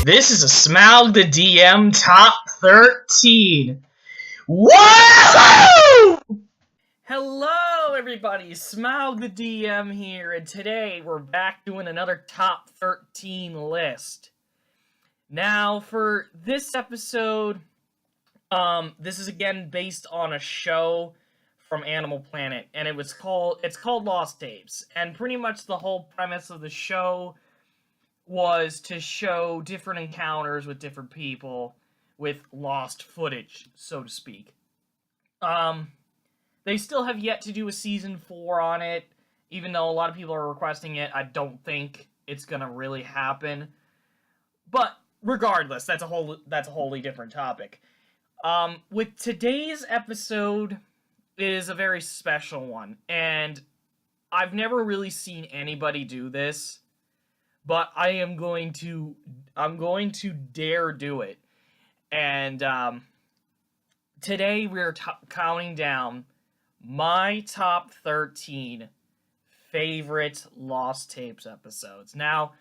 This is a Smaug the DM Top 13. Whoa! Hello, everybody. Smaug the DM here, and today we're back doing another Top 13 list. Now, for this episode, this is again based on a show from Animal Planet, and it's called Lost Tapes. And pretty much the whole premise of the show was to show different encounters with different people with lost footage, so to speak. They still have yet to do a season 4 on it, even though a lot of people are requesting it. I don't think it's gonna really happen. But regardless, that's a wholly different topic. With today's episode is a very special one, and I've never really seen anybody do this, but I'm going to dare do it. And today we're counting down my top 13 favorite Lost Tapes episodes. Now,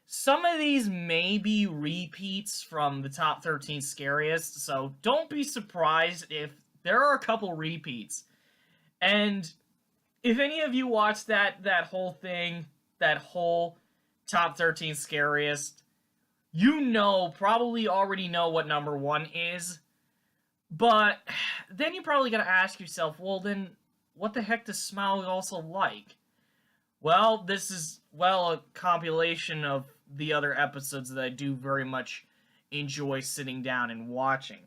some of these may be repeats from the top 13 scariest, so don't be surprised if there are a couple repeats. And if any of you watched that whole thing, that whole top 13 scariest, you probably already know what number 1 is, but then you're probably going to ask yourself, well then, what the heck does Smaug also like? Well, this is, a compilation of the other episodes that I do very much enjoy sitting down and watching.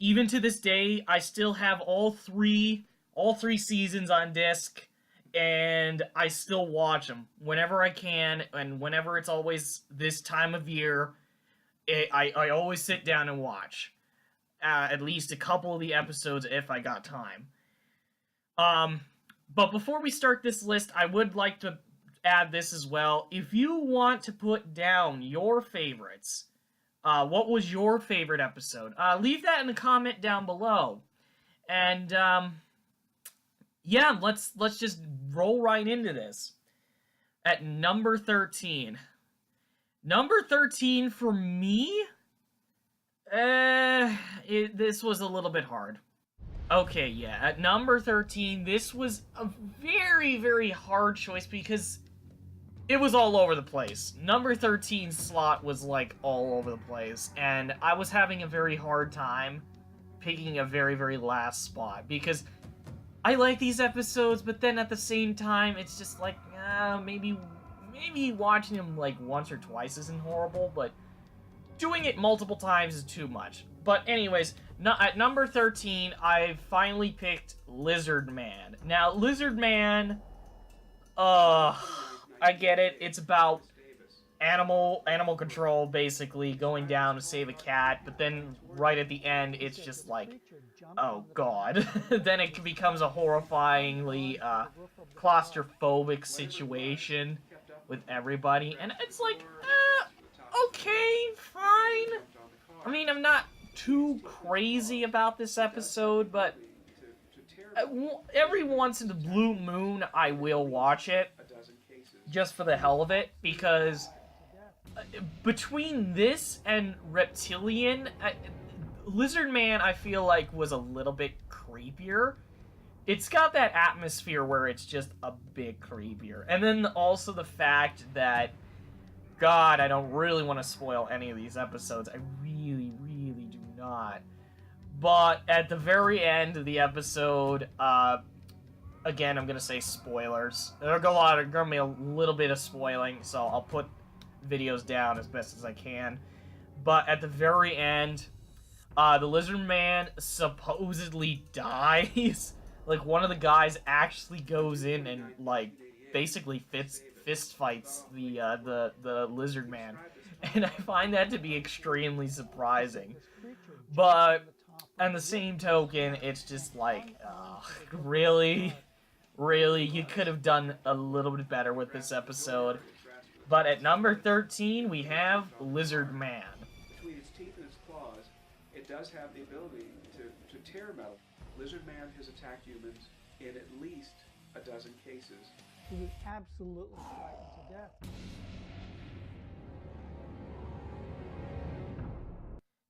Even to this day, I still have all three seasons on disc, and I still watch them whenever I can, and whenever it's always this time of year, I always sit down and watch at least a couple of the episodes if I got time. But before we start this list, I would like to add this as well. If you want to put down your favorites, what was your favorite episode? Leave that in the comment down below. And yeah, let's just roll right into this. At number 13. Number 13 for me, this was a little bit hard. Okay, yeah, at number 13, this was a very, very hard choice because it was all over the place. Number 13 slot was, like, all over the place, and I was having a very hard time picking a very, very last spot, because I like these episodes, but then at the same time, it's just like, maybe watching them, like, once or twice isn't horrible, but doing it multiple times is too much. But anyways, at number 13, I finally picked Lizard Man. Now, Lizard Man, I get it. It's about animal control, basically, going down to save a cat, but then right at the end, it's just like, oh god. Then it becomes a horrifyingly claustrophobic situation with everybody, and it's like, okay, fine. I mean, I'm not too crazy about this episode, but every once in the blue moon, I will watch it, just for the hell of it, because between this and Reptilian, Lizard Man, I feel like, was a little bit creepier. It's got that atmosphere where it's just a bit creepier. And then also the fact that, God, I don't really want to spoil any of these episodes. I really, really do not. But at the very end of the episode, again, I'm going to say spoilers. There's going to be a little bit of spoiling, so I'll put videos down as best as I can. But at the very end, the Lizard Man supposedly dies. Like, one of the guys actually goes in and, like, basically fist fights the Lizard Man. And I find that to be extremely surprising. But on the same token, it's just like, really? Really? You could have done a little bit better with this episode. But at number 13, we have Lizard Man. Between its teeth and its claws, it does have the ability to tear metal. Lizard Man has attacked humans in at least a dozen cases. He was absolutely frightened to death.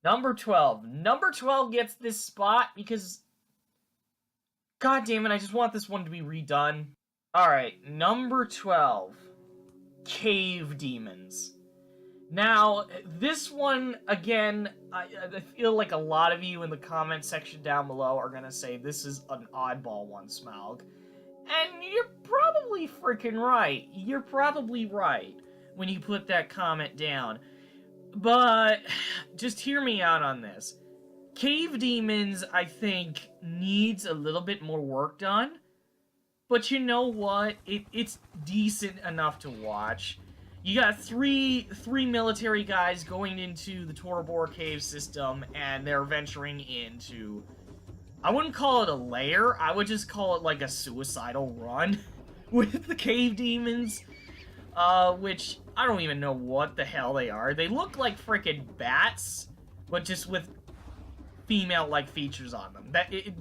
Number 12. Number 12 gets this spot because... God damn it, I just want this one to be redone. Alright, number 12. Cave Demons. Now, this one, again, I feel like a lot of you in the comment section down below are gonna say this is an oddball one, Smaug. And you're probably freaking right. You're probably right when you put that comment down. But, just hear me out on this. Cave Demons, I think, needs a little bit more work done. But you know what? It's decent enough to watch. You got three military guys going into the Torabor cave system, and they're venturing into... I wouldn't call it a lair, I would just call it like a suicidal run with the cave demons. Which, I don't even know what the hell they are. They look like frickin' bats, but just with female-like features on them.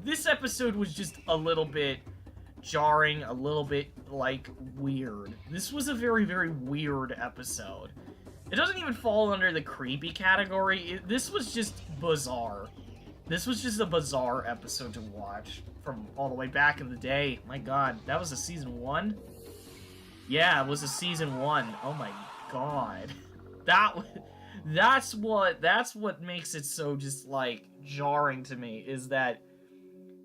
This episode was just a little bit jarring, a little bit, like, weird. This was a very, very weird episode. It doesn't even fall under the creepy category. This was just bizarre. This was just a bizarre episode to watch from all the way back in the day. My god, that was a season 1? Yeah, it was a season 1. Oh my god. That's what makes it so just, like, jarring to me, is that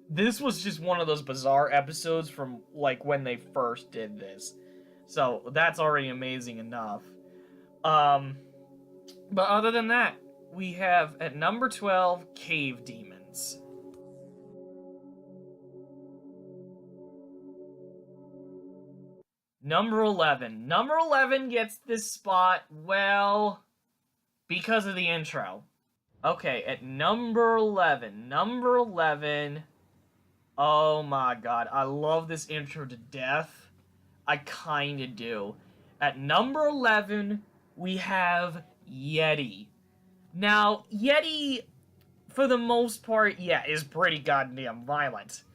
this was just one of those bizarre episodes from, like, when they first did this. So, that's already amazing enough. But other than that, we have, at number 12, Cave Demons. Number 11. Number 11 gets this spot, well, because of the intro. Okay, at number 11. Number 11... Oh my god, I love this intro to death. I kinda do. At number 11, we have Yeti. Now, Yeti, for the most part, yeah, is pretty goddamn violent.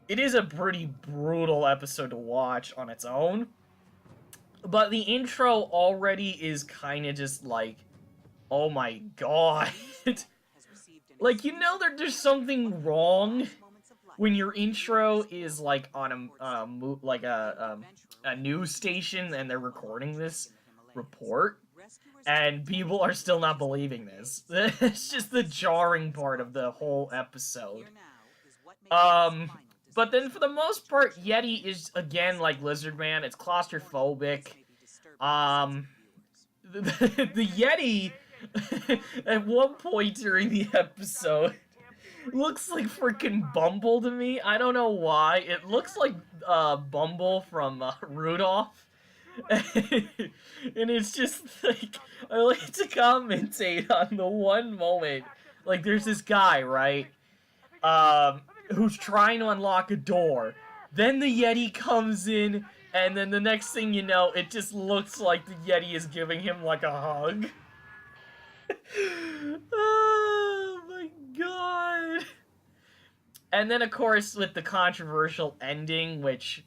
It is a pretty brutal episode to watch on its own. But the intro already is kinda just like, oh my god. Like, you know that there's something wrong when your intro is like on a news station and they're recording this report, and people are still not believing this. It's just the jarring part of the whole episode. But then for the most part, Yeti is, again, like Lizard Man, it's claustrophobic. The Yeti, at one point during the episode, looks like freaking Bumble to me. I don't know why. It looks like Bumble from Rudolph. And it's just like, I like to commentate on the one moment. Like, there's this guy, right? Who's trying to unlock a door. Then the Yeti comes in, and then the next thing you know, it just looks like the Yeti is giving him like a hug. Oh my god. And then, of course, with the controversial ending, which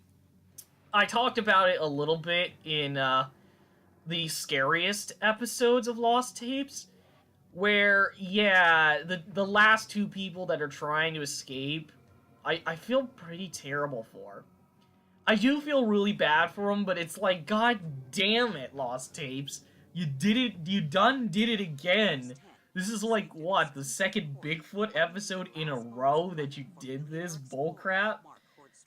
I talked about it a little bit in the scariest episodes of Lost Tapes, where, yeah, the last two people that are trying to escape, I feel pretty terrible for. I do feel really bad for them, but it's like, god damn it, Lost Tapes. You did it, you done did it again. This is like, what, the second Bigfoot episode in a row that you did this bullcrap?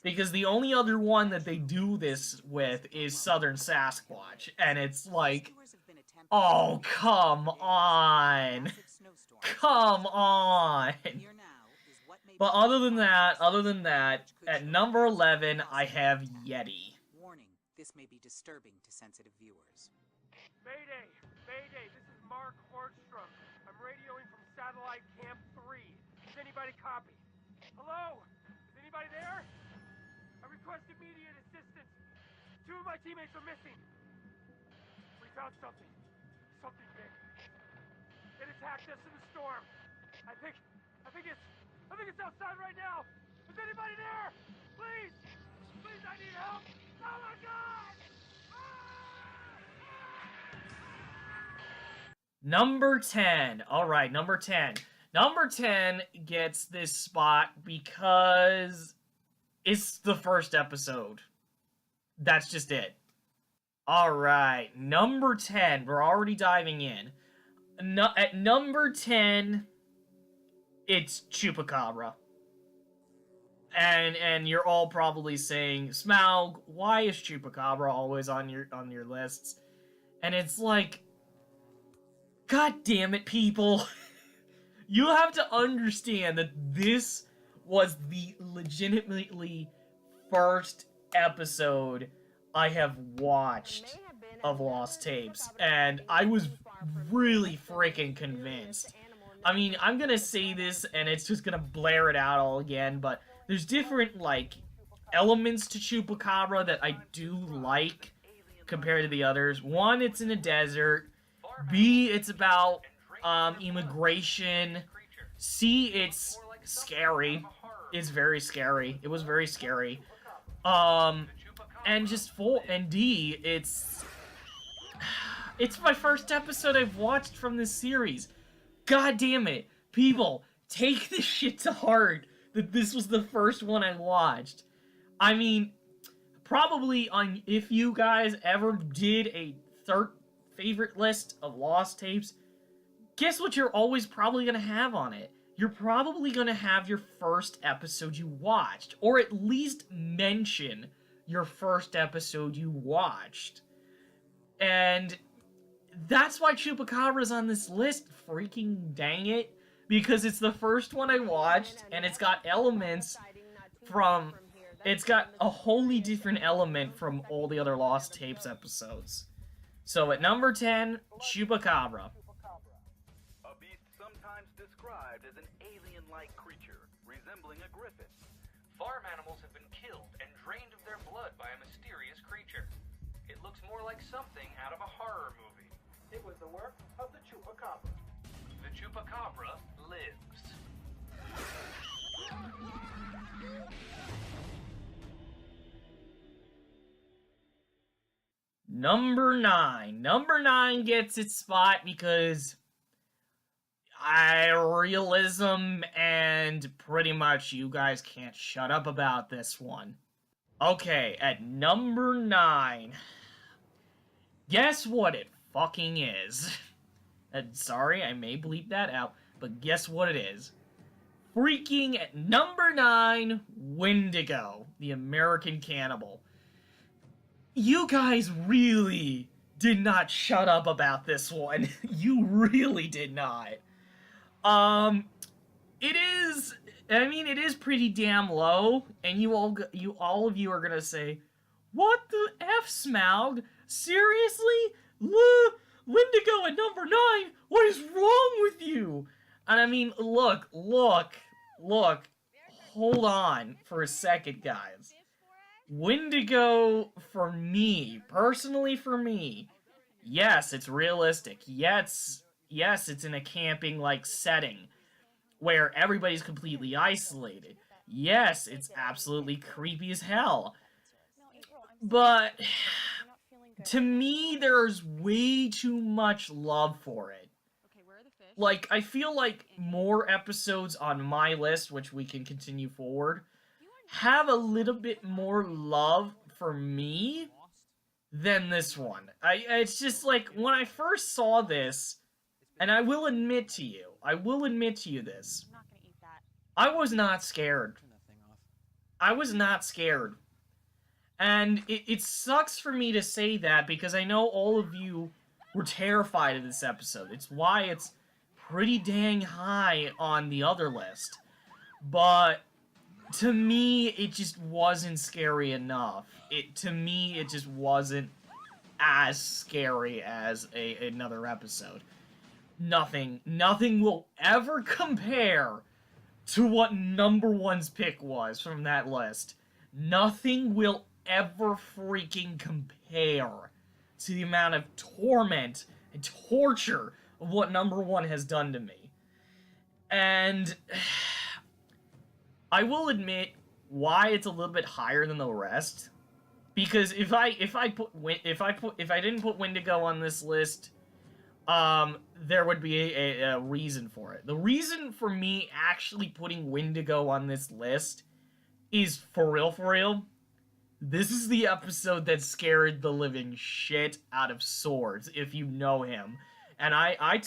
Because the only other one that they do this with is Southern Sasquatch, and it's like, oh, come on. Come on. But other than that, at number 11, I have Yeti. Warning, this may be disturbing to sensitive viewers. Mayday! Mayday! This is Mark Horstrom. I'm radioing from Satellite Camp 3. Does anybody copy? Hello? Is anybody there? I request immediate assistance. 2 of my teammates are missing. We found something. Something big. It attacked us in the storm. I think it's outside right now. Is anybody there? Please! Please, I need help! Oh my god! Number 10. Alright, number 10. Number 10 gets this spot because it's the first episode. That's just it. Alright, number 10. We're already diving in. At number 10, it's Chupacabra. And you're all probably saying, Smaug, why is Chupacabra always on your lists? And it's like, God damn it, people. You have to understand that this was the legitimately first episode I have watched of Lost Tapes, and I was really freaking convinced. I mean, I'm gonna say this, and it's just gonna blare it out all again, but there's different, like, elements to Chupacabra that I do like compared to the others. One, it's in a desert. B, it's about immigration. C, it's scary. It's very scary. It was very scary. And just and D, it's my first episode I've watched from this series. God damn it. People, take this shit to heart that this was the first one I watched. I mean, probably if you guys ever did a favorite list of Lost Tapes, guess what you're always probably going to have on it? You're probably going to have your first episode you watched, or at least mention your first episode you watched. And that's why Chupacabra's on this list, freaking dang it, because it's the first one I watched, and it's got elements from... It's got a wholly different element from all the other Lost Tapes episodes. So at number 10, Chupacabra. A beast sometimes described as an alien-like creature, resembling a griffin. Farm animals have been killed and drained of their blood by a mysterious creature. It looks more like something out of a horror movie. It was the work of the Chupacabra. The Chupacabra lives. Number 9. Number 9 gets its spot because realism, and pretty much you guys can't shut up about this one. Okay, at number 9, guess what it fucking is? Sorry, I may bleep that out, but guess what it is? Freaking at number 9, Windigo, the American cannibal. You guys really did not shut up about this one. You really did not. It is, I mean, it is pretty damn low, and all of you are gonna say, what the F, Smaug? Seriously? Windigo at number 9? What is wrong with you? And I mean, look, hold on for a second, guys. Windigo, for me, personally for me, yes, it's realistic. Yes, it's in a camping-like setting where everybody's completely isolated. Yes, it's absolutely creepy as hell. But to me, there's way too much love for it. Like, I feel like more episodes on my list, which we can continue forward, have a little bit more love for me than this one. It's just like, when I first saw this, and I will admit to you this, I was not scared. I was not scared. And it sucks for me to say that, because I know all of you were terrified of this episode. It's why it's pretty dang high on the other list. But to me, it just wasn't scary enough. To me, it just wasn't as scary as another episode. Nothing will ever compare to what number 1's pick was from that list. Nothing will ever freaking compare to the amount of torment and torture of what number 1 has done to me. And I will admit why it's a little bit higher than the rest, because if I didn't put Windigo on this list, there would be a reason for it. The reason for me actually putting Windigo on this list is for real. This is the episode that scared the living shit out of Swords, if you know him. And I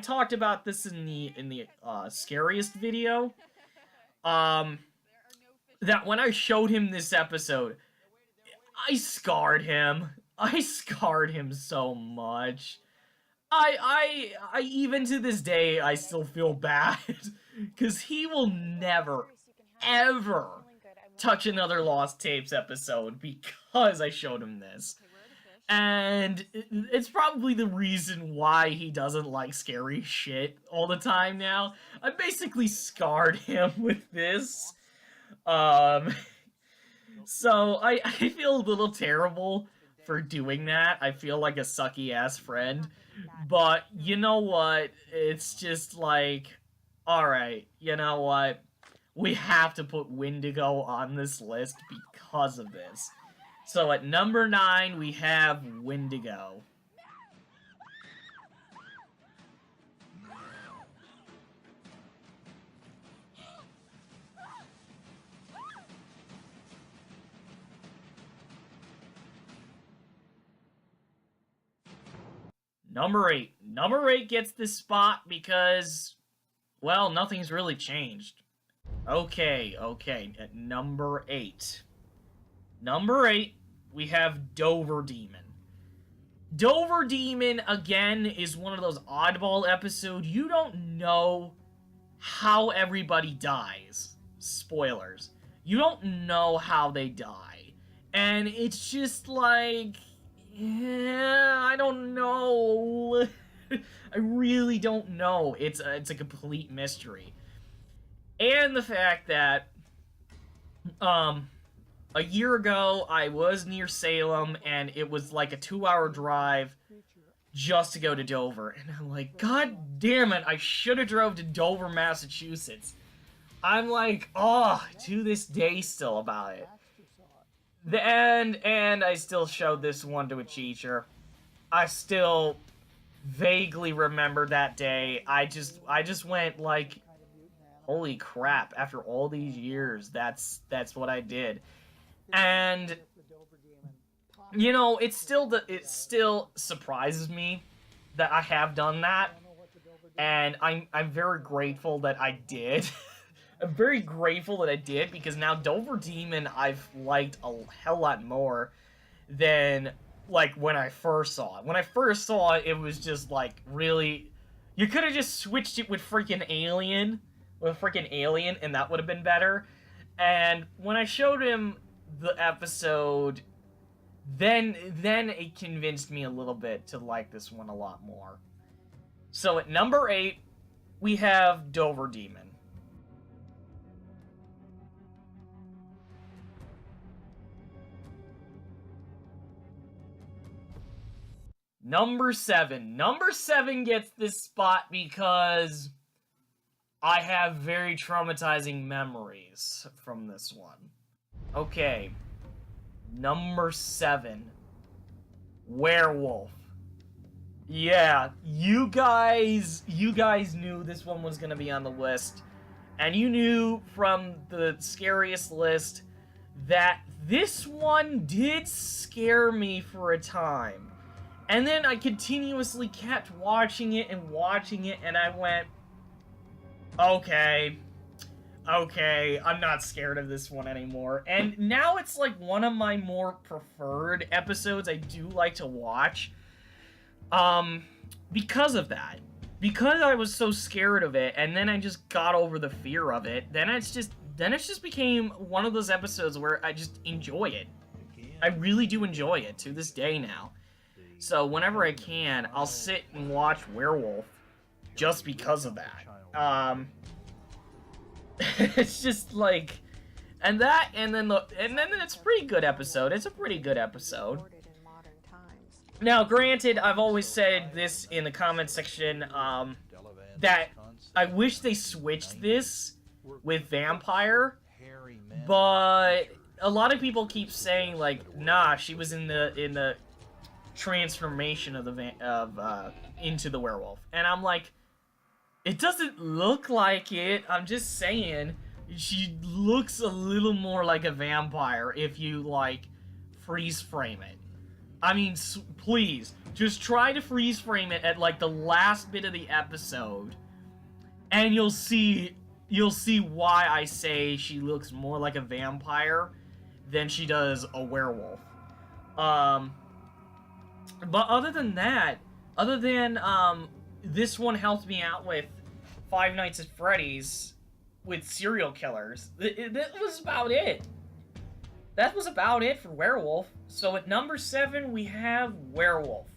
talked about this in the scariest video. That when I showed him this episode, I scarred him. I scarred him so much. I even to this day, I still feel bad. Because he will never, ever touch another Lost Tapes episode because I showed him this. And it's probably the reason why he doesn't like scary shit all the time now. I basically scarred him with this. So I feel a little terrible for doing that. I feel like a sucky-ass friend. But you know what? It's just like, alright, you know what? We have to put Windigo on this list because of this. So at number 9, we have Windigo. Number 8. Number 8 gets this spot because, well, nothing's really changed. Okay, at number 8. Number 8, we have Dover Demon. Dover Demon, again, is one of those oddball episodes. You don't know how everybody dies. Spoilers. You don't know how they die. And it's just like, yeah, I don't know. I really don't know. It's a complete mystery. And the fact that, a year ago, I was near Salem, and it was like a 2-hour drive just to go to Dover. And I'm like, God damn it, I should have drove to Dover, Massachusetts. I'm like, oh, to this day still about it. And I still showed this one to a teacher. I still vaguely remember that day. I just went like, holy crap, after all these years, that's what I did. And you know, it still surprises me that I have done that. And I'm very grateful that I did. I'm very grateful that I did, because now Dover Demon I've liked a hell lot more than like when I first saw it. When I first saw it, it was just like, really, you could have just switched it with freaking Alien, and that would have been better. And when I showed him the episode, then it convinced me a little bit to like this one a lot more. So at number 8, we have Dover Demon. Number 7. Number 7 gets this spot because I have very traumatizing memories from this one. Okay. Number 7. Werewolf. Yeah, you guys knew this one was gonna be on the list. And you knew from the scariest list that this one did scare me for a time. And then I continuously kept watching it, and I went, okay, I'm not scared of this one anymore. And now it's like one of my more preferred episodes I do like to watch. Because of that. Because I was so scared of it, and then I just got over the fear of it, then it's just became one of those episodes where I just enjoy it. I really do enjoy it to this day now. So whenever I can, I'll sit and watch Werewolf just because of that. It's just like, and then it's a pretty good episode. It's a pretty good episode. Now, granted, I've always said this in the comment section, that I wish they switched this with Vampire, but a lot of people keep saying, like, nah, she was in the transformation of into the werewolf. And I'm like, it doesn't look like it. I'm just saying, she looks a little more like a vampire if you, like, freeze frame it. I mean, please, just try to freeze frame it at, like, the last bit of the episode, and you'll see why I say she looks more like a vampire than she does a werewolf. But other than that, this one helped me out with Five Nights at Freddy's with serial killers. That was about it. That was about it for Werewolf. So at number 7, we have Werewolf.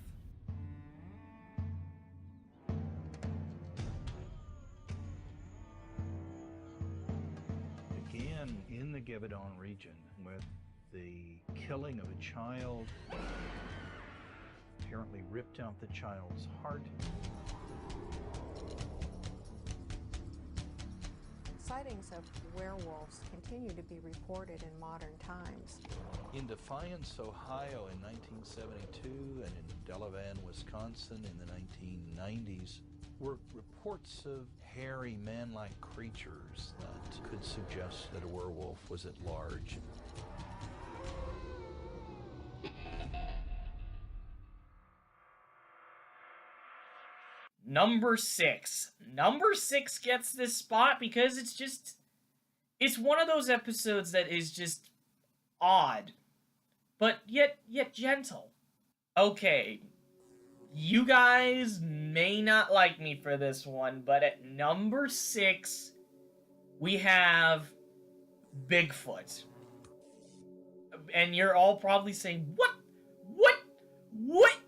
Again, in the Givaudan region, with the killing of a child, apparently ripped out the child's heart. Sightings of werewolves continue to be reported in modern times. In Defiance, Ohio in 1972 and in Delavan, Wisconsin in the 1990s were reports of hairy man-like creatures that could suggest that a werewolf was at large. Number 6. Number 6 gets this spot because it's one of those episodes that is just odd, but yet gentle. Okay, you guys may not like me for this one, but at number 6, we have Bigfoot. And you're all probably saying, what?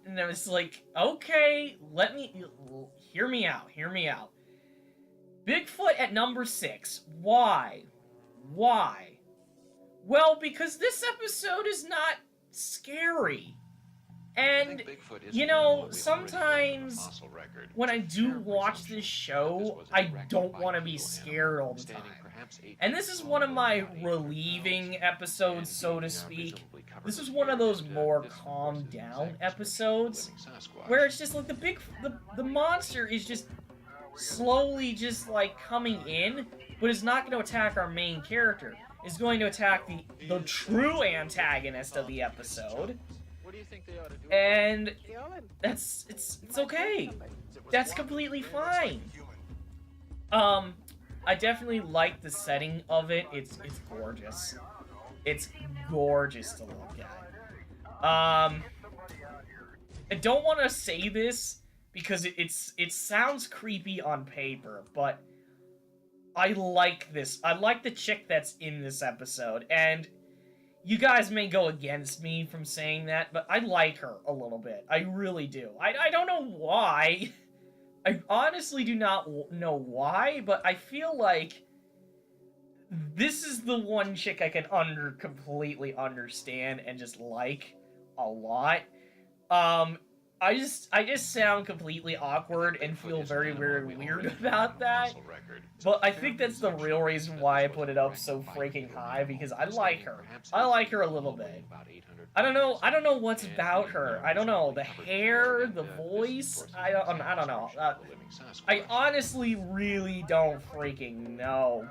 And I was like, okay, hear me out. Bigfoot at number 6. Why? Well, because this episode is not scary. And, you know, sometimes when I do watch this show, I don't want to be scared all the time. And this is one of my relieving episodes, so to speak. This is one of those more calmed down episodes where it's just like the monster is just slowly just like coming in, but is not going to attack our main character. It's going to attack the true antagonist of the episode. And it's okay. That's completely fine. I definitely like the setting of it. It's gorgeous. It's gorgeous to look at. I don't want to say this because it sounds creepy on paper, but I like this. I like the chick that's in this episode, and you guys may go against me from saying that, but I like her a little bit. I really do. I don't know why. I honestly do not know why, but I feel like this is the one chick I can completely understand and just like a lot. I just sound completely awkward and feel very weird about that. But I think that's the real reason why I put it up so freaking high, because I like her. I like her a little bit. I don't know what's about her. I don't know, the hair, the voice. I don't know. I honestly really don't freaking know.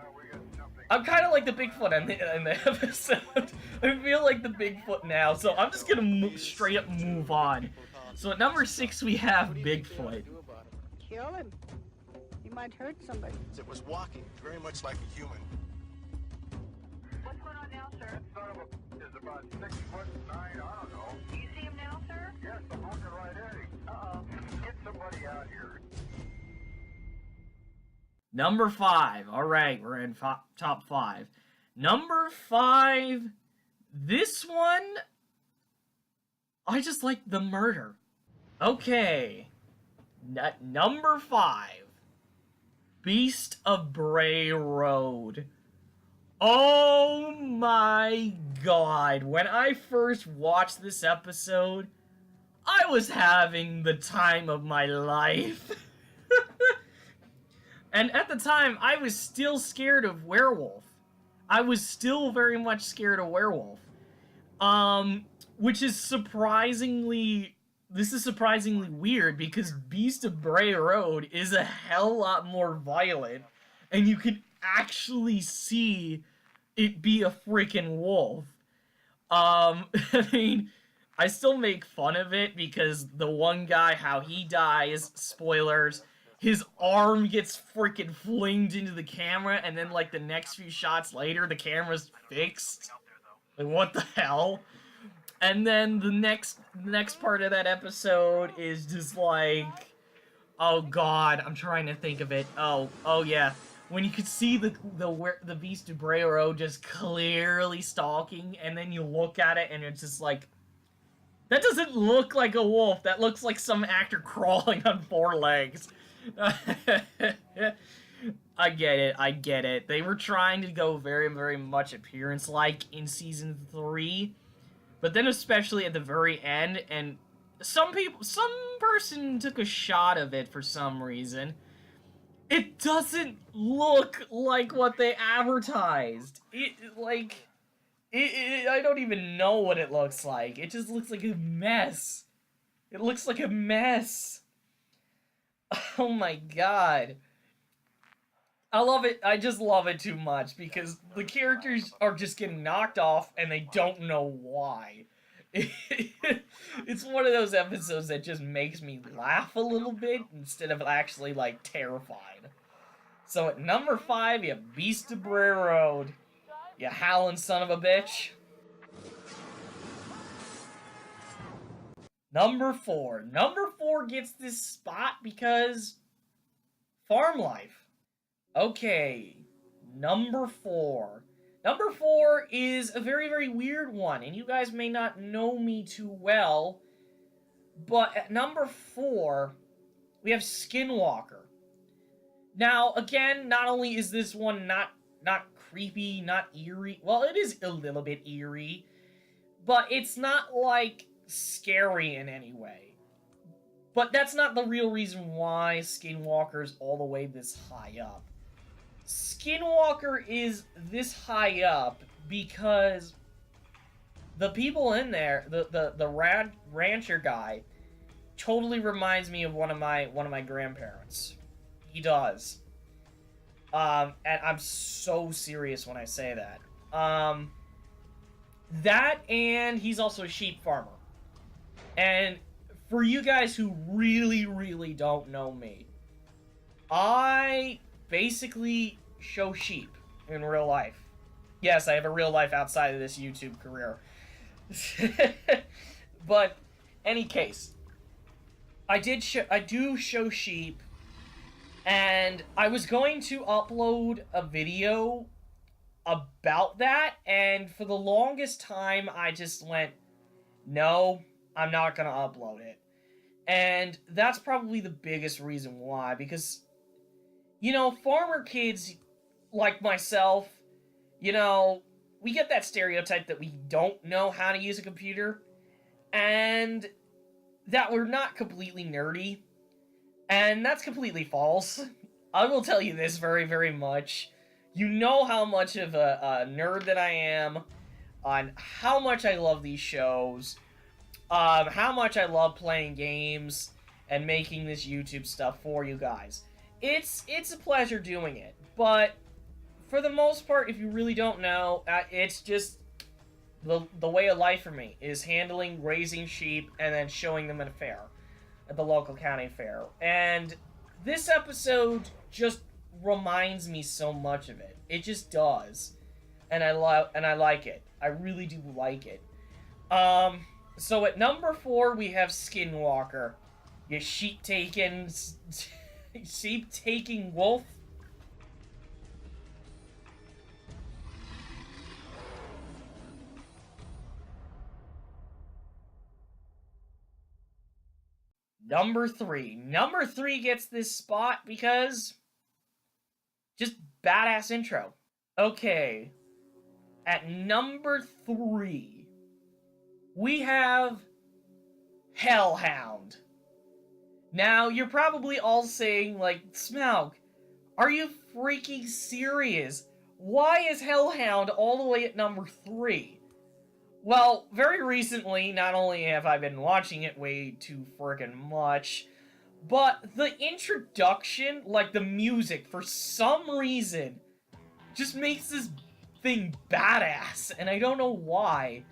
I'm kind of like the Bigfoot in the episode. I feel like the Bigfoot now, so I'm just gonna straight up move on. So at number 6 we have Bigfoot. Kill him. He might hurt somebody. It was walking, very much like a human. What's going on now, sir? Son of a is about 6 foot 9, I don't know. Do you see him now, sir? Yes, I'm looking right at him. Get somebody out here. Number 5. Alright, we're in top 5. Number 5. This one, I just like the murder. Okay. Number 5. Beast of Bray Road. Oh my god. When I first watched this episode, I was having the time of my life. And at the time, I was still scared of Werewolf. I was still very much scared of Werewolf. Which is surprisingly this is surprisingly weird because Beast of Bray Road is a hell lot more violent, and you can actually see it be a freaking wolf. I mean, I still make fun of it because the one guy, how he dies, spoilers, his arm gets freaking flinged into the camera, and then, like, the next few shots later, the camera's fixed. Like, what the hell? And then the next part of that episode is just like, oh god, I'm trying to think of it. Oh yeah, when you could see the Beast of Bray Road just clearly stalking, and then you look at it and it's just like, that doesn't look like a wolf. That looks like some actor crawling on 4 legs. I get it. They were trying to go very, very much appearance-like in Season 3. But then especially at the very end, and some person took a shot of it for some reason. It doesn't look like what they advertised. I don't even know what it looks like. It just looks like a mess. It looks like a mess. Oh my god. I love it. I just love it too much because the characters are just getting knocked off and they don't know why. It's one of those episodes that just makes me laugh a little bit instead of actually, like, terrified. So at number 5, you have Beast of Bray Road. You howling son of a bitch. Number 4. Number 4 gets this spot because farm life. Okay, number 4. Number 4 is a very, very weird one, and you guys may not know me too well, but at number 4, we have Skinwalker. Now, again, not only is this one not creepy, not eerie, well, it is a little bit eerie, but it's not, like, scary in any way. But that's not the real reason why Skinwalker's all the way this high up. Skinwalker is this high up because the people in there, the rancher guy, totally reminds me of one of my grandparents. He does. And I'm so serious when I say that. That, and he's also a sheep farmer. And for you guys who really, really don't know me, I basically show sheep in real life. Yes, I have a real life outside of this YouTube career. But, any case, I do show sheep, and I was going to upload a video about that, and for the longest time, I just went, no, I'm not gonna upload it. And that's probably the biggest reason why, because, you know, farmer kids like myself, you know, we get that stereotype that we don't know how to use a computer, and that we're not completely nerdy, and that's completely false. I will tell you this very, very much. You know how much of a nerd that I am, on how much I love these shows, how much I love playing games, and making this YouTube stuff for you guys. It's a pleasure doing it, but for the most part, if you really don't know, it's just the way of life for me, is handling, raising sheep, and then showing them at a fair, at the local county fair. And this episode just reminds me so much of it. It just does. And I like it. I really do like it. So at number 4, we have Skinwalker. You sheep-taking wolf. Number 3. Number 3 gets this spot because just badass intro. Okay. At number 3, we have Hellhound. Now, you're probably all saying, like, Smaug, are you freaking serious? Why is Hellhound all the way at number 3? Well, very recently, not only have I been watching it way too friggin' much, but the introduction, like the music, for some reason, just makes this thing badass, and I don't know why.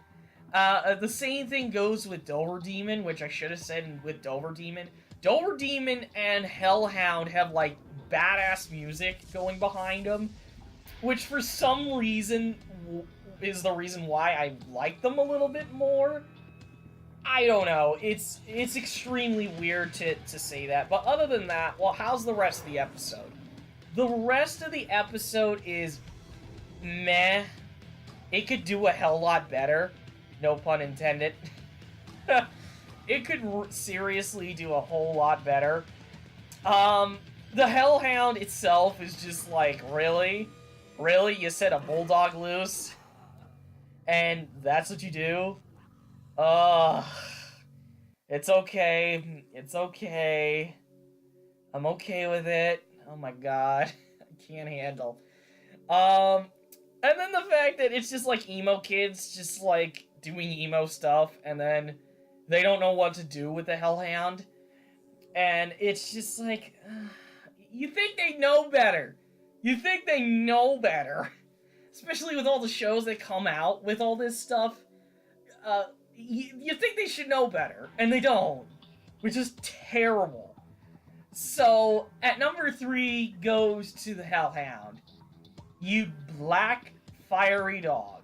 The same thing goes with Dover Demon, which I should have said with Dover Demon. Dover Demon and Hellhound have, like, badass music going behind them, which for some reason is the reason why I like them a little bit more. I don't know. It's extremely weird to say that. But other than that, well, how's the rest of the episode? The rest of the episode is meh. It could do a hell lot better. No pun intended. It could seriously do a whole lot better. The Hellhound itself is just like, really? Really? You set a bulldog loose? And that's what you do? It's okay. It's okay. I'm okay with it. Oh my god. I can't handle. And then the fact that it's just like emo kids just like doing emo stuff and then they don't know what to do with the Hellhound. And it's just like, you think they know better. You think they know better. Especially with all the shows that come out with all this stuff. You think they should know better, and they don't. Which is terrible. So, at number 3 goes to the Hellhound. You black, fiery dog.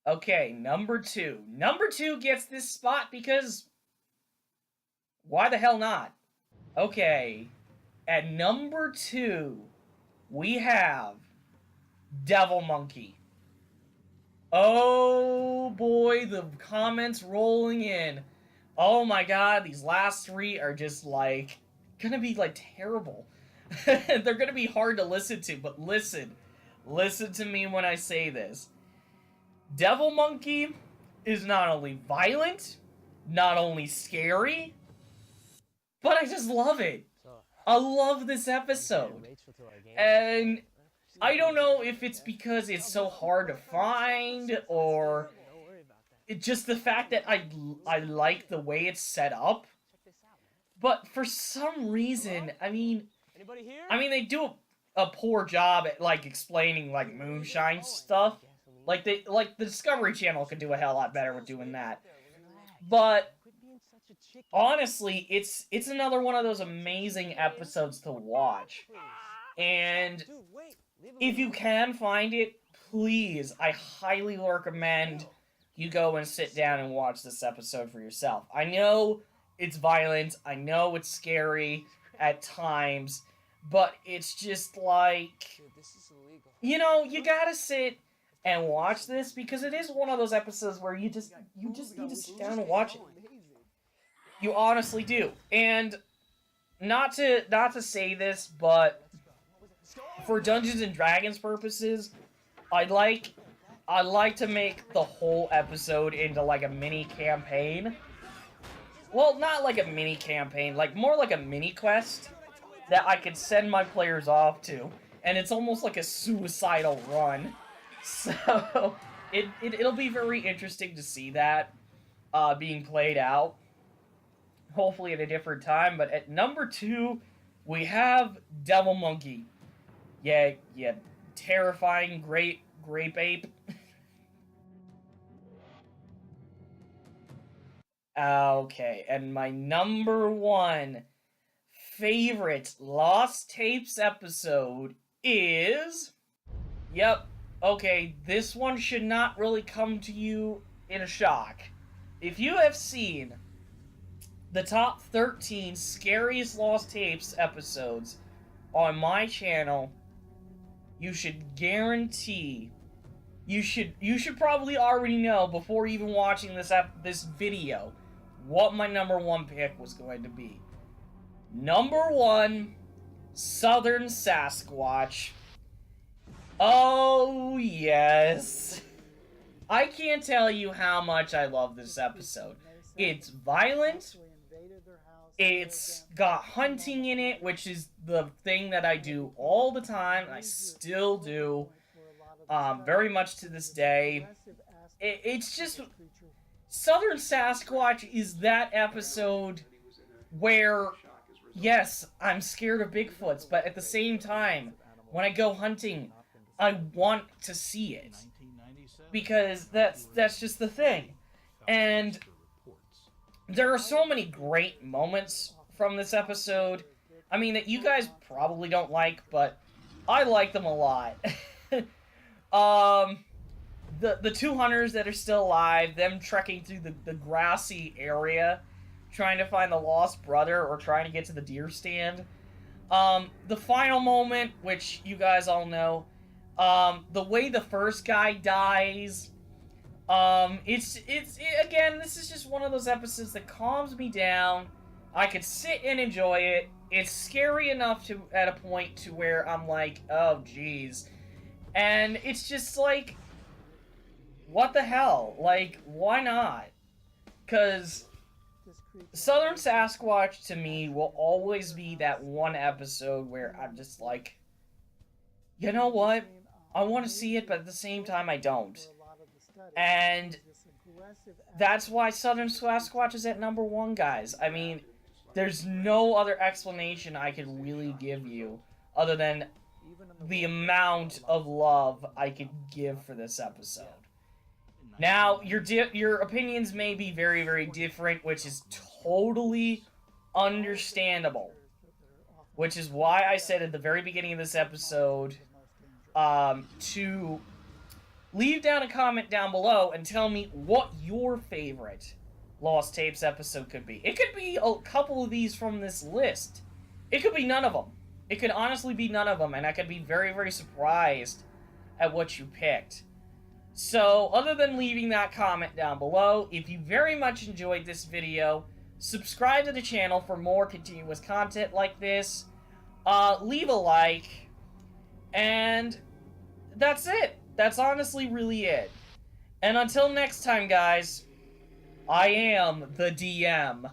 Okay, number 2. Number 2 gets this spot because... why the hell not? Okay, at number 2, we have... Devil Monkey. Oh boy, the comments rolling in. Oh my god, these last 3 are just like... gonna be like terrible. They're gonna be hard to listen to, but listen. Listen to me when I say this. Devil Monkey is not only violent, not only scary, but I just love it. I love this episode. And I don't know if it's because it's so hard to find, or it's just the fact that I like the way it's set up. But for some reason, I mean, they do a poor job at, like, explaining, like, moonshine stuff. Like the Discovery Channel could do a hell lot better with doing that. But honestly, it's another one of those amazing episodes to watch. And if you can find it, please, I highly recommend you go and sit down and watch this episode for yourself. I know it's violent, I know it's scary at times, but it's just like, you know, you gotta sit and watch this, because it is one of those episodes where you just need to sit down and watch it. You honestly do. And not to say this, but for Dungeons and Dragons purposes, I'd like to make the whole episode into like a mini campaign. Well, not like a mini campaign, like more like a mini quest that I could send my players off to, and it's almost like a suicidal run. So, it'll be very interesting to see that being played out. Hopefully at a different time. But at number 2, we have Devil Monkey. Yeah, terrifying grape ape. Okay, and my number 1 favorite Lost Tapes episode is... Yep. Okay, this one should not really come to you in a shock. If you have seen the top 13 scariest lost tapes episodes on my channel, you should guarantee, you should probably already know before even watching this video what my number 1 pick was going to be. Number 1, Southern Sasquatch. Oh, yes. I can't tell you how much I love this episode. It's violent. It's got hunting in it, which is the thing that I do all the time. I still do. Very much to this day. It's just... Southern Sasquatch is that episode where, yes, I'm scared of Bigfoots, but at the same time, when I go hunting, I want to see it. Because that's just the thing. And there are so many great moments from this episode. I mean, that you guys probably don't like, but I like them a lot. The 2 hunters that are still alive, them trekking through the grassy area, trying to find the lost brother or trying to get to the deer stand. The final moment, which you guys all know, the way the first guy dies, again, this is just one of those episodes that calms me down. I could sit and enjoy it. It's scary enough at a point to where I'm like, oh, jeez. And it's just like, what the hell? Like, why not? Because Southern Sasquatch, to me, will always be that one episode where I'm just like, you know what? I want to see it, but at the same time, I don't. And that's why Southern Sasquatch is at number 1, guys. I mean, there's no other explanation I could really give you other than the amount of love I could give for this episode. Now, your opinions may be very, very different, which is totally understandable. Which is why I said at the very beginning of this episode to leave down a comment down below and tell me what your favorite Lost Tapes episode could be. It could be a couple of these from this list. It could be none of them. It could honestly be none of them, and I could be very, very surprised at what you picked. So, other than leaving that comment down below, if you very much enjoyed this video, subscribe to the channel for more continuous content like this. Leave a like, and that's it. That's honestly really it. And until next time, guys, I am the DM.